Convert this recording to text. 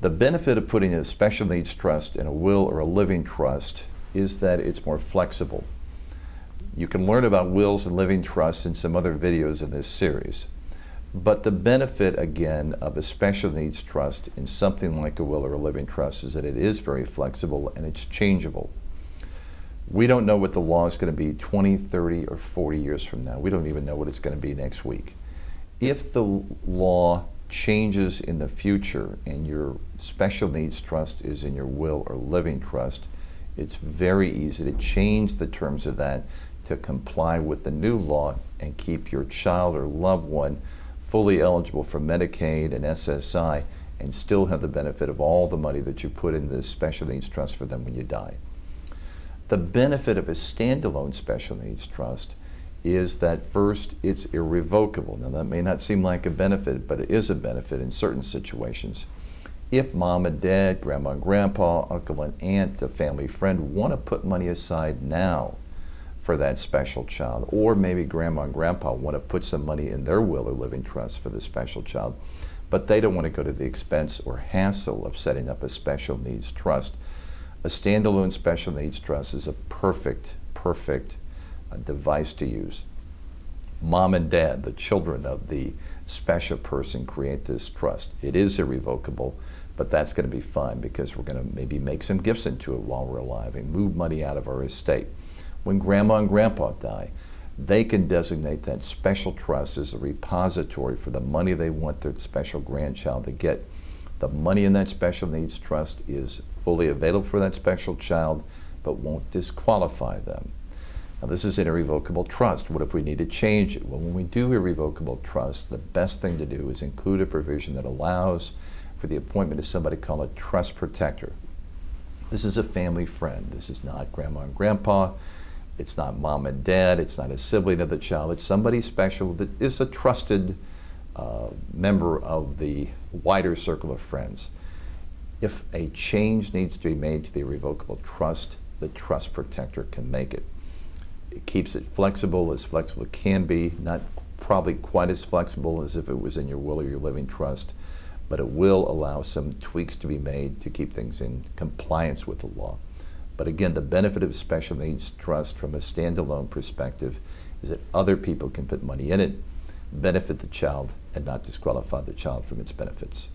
The benefit of putting a special needs trust in a will or a living trust is that it's more flexible. You can learn about wills and living trusts in some other videos in this series. But the benefit, again, of a special needs trust in something like a will or a living trust is that it is very flexible and it's changeable. We don't know what the law is going to be 20, 30, or 40 years from now. We don't even know what it's going to be next week. If the law changes in the future and your special needs trust is in your will or living trust, it's very easy to change the terms of that to comply with the new law and keep your child or loved one fully eligible for Medicaid and SSI and still have the benefit of all the money that you put in this special needs trust for them when you die. The benefit of a standalone special needs trust is that first, it's irrevocable. Now that may not seem like a benefit, but it is a benefit in certain situations. If mom and dad, grandma and grandpa, uncle and aunt, a family friend want to put money aside now for that special child, or maybe grandma and grandpa want to put some money in their will or living trust for the special child, but they don't want to go to the expense or hassle of setting up a special needs trust, a standalone special needs trust is a perfect device to use. Mom and dad, the children of the special person, create this trust. It is irrevocable, but that's going to be fine because we're going to maybe make some gifts into it while we're alive and move money out of our estate. When grandma and grandpa die, they can designate that special trust as a repository for the money they want their special grandchild to get. The money in that special needs trust is fully available for that special child, but won't disqualify them. Now, this is an irrevocable trust. What if we need to change it? Well, when we do irrevocable trust, the best thing to do is include a provision that allows for the appointment of somebody called a trust protector. This is a family friend. This is not grandma and grandpa. It's not mom and dad. It's not a sibling of the child. It's somebody special that is a trusted member of the wider circle of friends. If a change needs to be made to the irrevocable trust, the trust protector can make it. It keeps it flexible as it can be, not probably quite as flexible as if it was in your will or your living trust, but it will allow some tweaks to be made to keep things in compliance with the law. But again, the benefit of special needs trust from a standalone perspective is that other people can put money in it, benefit the child, and not disqualify the child from its benefits.